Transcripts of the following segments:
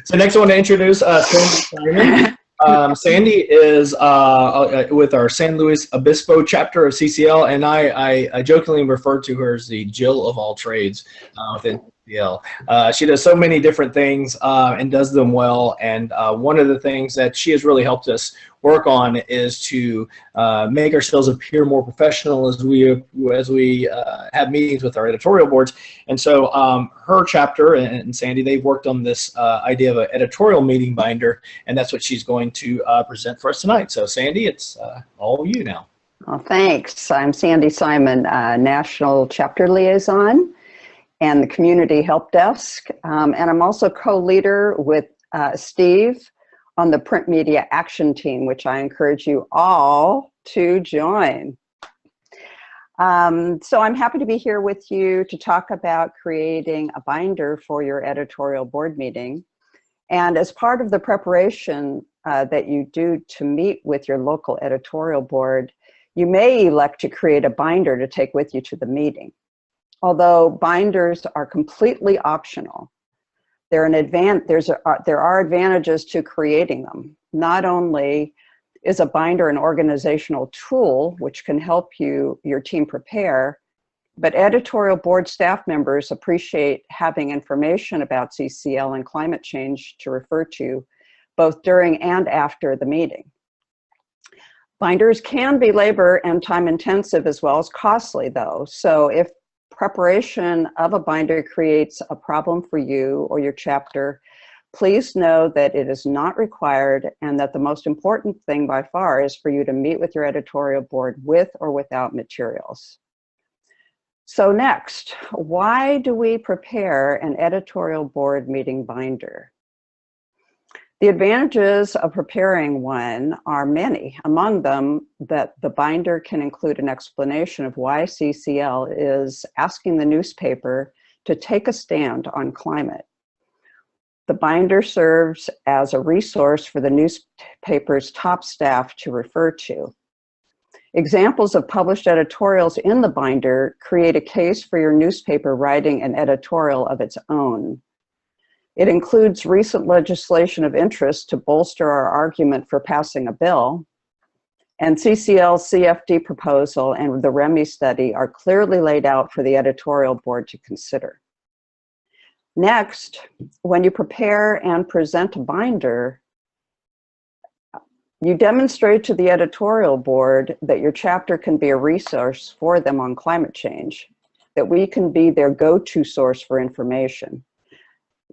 So next I want to introduce Sandy Simon. Sandy is with our San Luis Obispo chapter of CCL, and I jokingly refer to her as the Jill of all trades within CCL. She does so many different things and does them well, and one of the things that she has really helped us work on is to make ourselves appear more professional as we have meetings with our editorial boards. And so her chapter and Sandy, they've worked on this idea of an editorial meeting binder, and that's what she's going to present for us tonight. So Sandy, it's all you now. Well, thanks. I'm Sandy Simon, National Chapter Liaison and the Community Help Desk. And I'm also co-leader with Steve on the Print Media Action Team, which I encourage you all to join. So I'm happy to be here with you to talk about creating a binder for your editorial board meeting. And as part of the preparation that you do to meet with your local editorial board, you may elect to create a binder to take with you to the meeting. Although binders are completely optional, there are advantages to creating them. Not only is a binder an organizational tool which can help your team prepare, but editorial board staff members appreciate having information about CCL and climate change to refer to both during and after the meeting. Binders can be labor and time intensive as well as costly though. So if preparation of a binder creates a problem for you or your chapter, please know that it is not required and that the most important thing by far is for you to meet with your editorial board with or without materials. So next, why do we prepare an editorial board meeting binder? The advantages of preparing one are many. Among them, that the binder can include an explanation of why CCL is asking the newspaper to take a stand on climate. The binder serves as a resource for the newspaper's top staff to refer to. Examples of published editorials in the binder create a case for your newspaper writing an editorial of its own. It includes recent legislation of interest to bolster our argument for passing a bill, and CCL's CFD proposal and the REMI study are clearly laid out for the editorial board to consider. Next, when you prepare and present a binder, you demonstrate to the editorial board that your chapter can be a resource for them on climate change, that we can be their go-to source for information,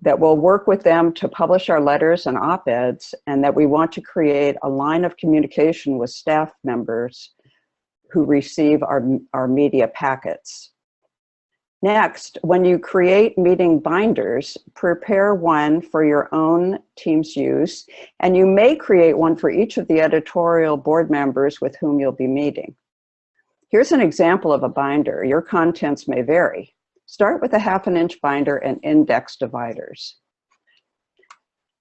that we'll work with them to publish our letters and op-eds, and that we want to create a line of communication with staff members who receive our media packets. Next, when you create meeting binders, prepare one for your own team's use, and you may create one for each of the editorial board members with whom you'll be meeting. Here's an example of a binder. Your contents may vary. Start with a 1/2 inch binder and index dividers.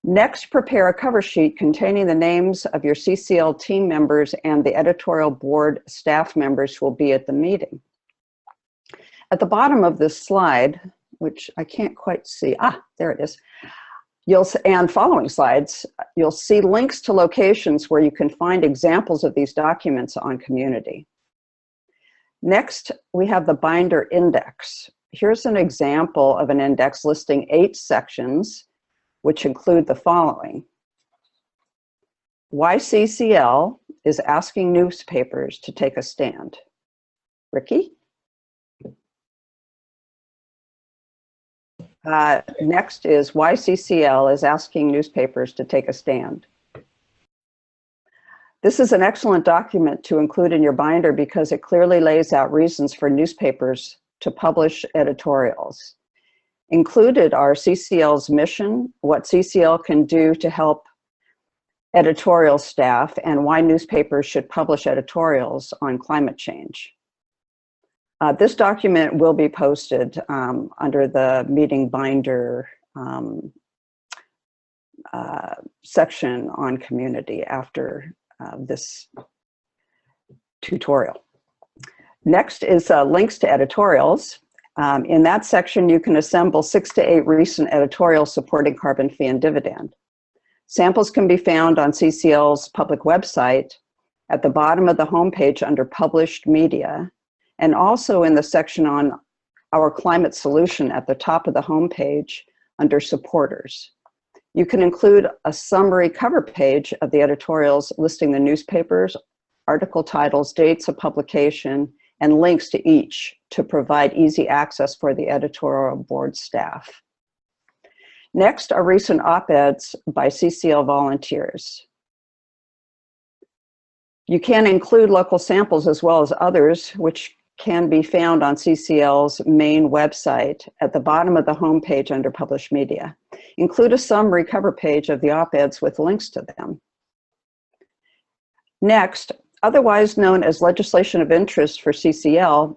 Next, prepare a cover sheet containing the names of your CCL team members and the editorial board staff members who will be at the meeting. At the bottom of this slide, which I can't quite see, there it is, and following slides, you'll see links to locations where you can find examples of these documents on Community. Next, we have the binder index. Here's an example of an index listing 8 sections, which include the following. Why CCL is asking newspapers to take a stand. Ricky? Next is why CCL is asking newspapers to take a stand. This is an excellent document to include in your binder because it clearly lays out reasons for newspapers to publish editorials. Included are CCL's mission, what CCL can do to help editorial staff, and why newspapers should publish editorials on climate change. This document will be posted under the meeting binder section on Community after this tutorial. Next is links to editorials. In that section, you can assemble 6 to 8 recent editorials supporting carbon fee and dividend. Samples can be found on CCL's public website at the bottom of the homepage under Published Media, and also in the section on our climate solution at the top of the homepage under Supporters. You can include a summary cover page of the editorials listing the newspapers, article titles, dates of publication, and links to each to provide easy access for the editorial board staff. Next are recent op-eds by CCL volunteers. You can include local samples as well as others, which can be found on CCL's main website at the bottom of the homepage under Published Media. Include a summary cover page of the op-eds with links to them. Next, otherwise known as legislation of interest for CCL,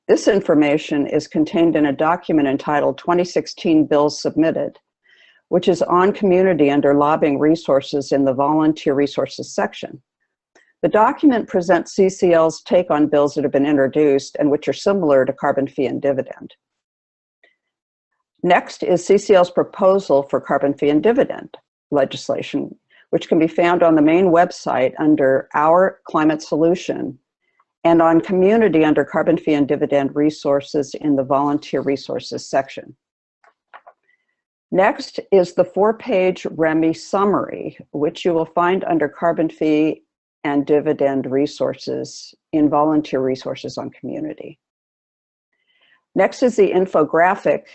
this information is contained in a document entitled 2016 Bills Submitted, which is on Community under Lobbying Resources in the Volunteer Resources section. The document presents CCL's take on bills that have been introduced and which are similar to carbon fee and dividend. Next is CCL's proposal for carbon fee and dividend legislation, which can be found on the main website under Our Climate Solution and on Community under Carbon Fee and Dividend Resources in the Volunteer Resources section. Next is the 4-page REMI summary, which you will find under Carbon Fee and Dividend Resources in Volunteer Resources on Community. Next is the infographic,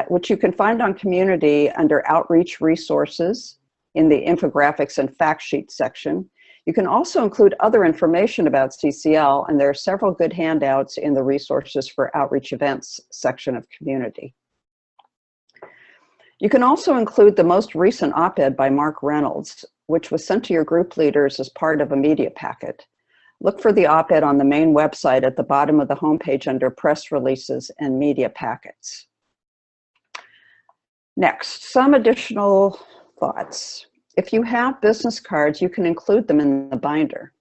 which you can find on Community under Outreach Resources in the Infographics and Fact Sheet section. You can also include other information about CCL, and there are several good handouts in the Resources for Outreach Events section of Community. You can also include the most recent op-ed by Mark Reynolds, which was sent to your group leaders as part of a media packet. Look for the op-ed on the main website at the bottom of the homepage under Press Releases and Media Packets. Next, some additional thoughts. If you have business cards, you can include them in the binder.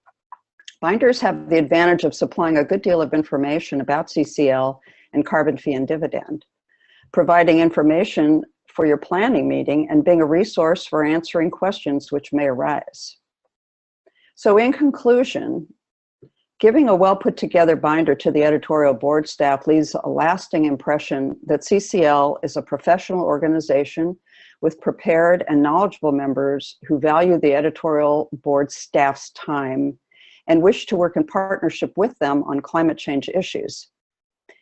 Binders have the advantage of supplying a good deal of information about CCL and carbon fee and dividend, providing information for your planning meeting and being a resource for answering questions which may arise. So in conclusion, giving a well put together binder to the editorial board staff leaves a lasting impression that CCL is a professional organization with prepared and knowledgeable members who value the editorial board staff's time and wish to work in partnership with them on climate change issues.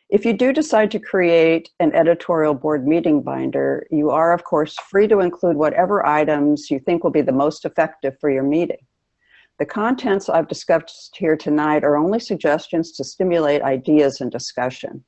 If you do decide to create an editorial board meeting binder, you are, of course, free to include whatever items you think will be the most effective for your meeting. The contents I've discussed here tonight are only suggestions to stimulate ideas and discussion.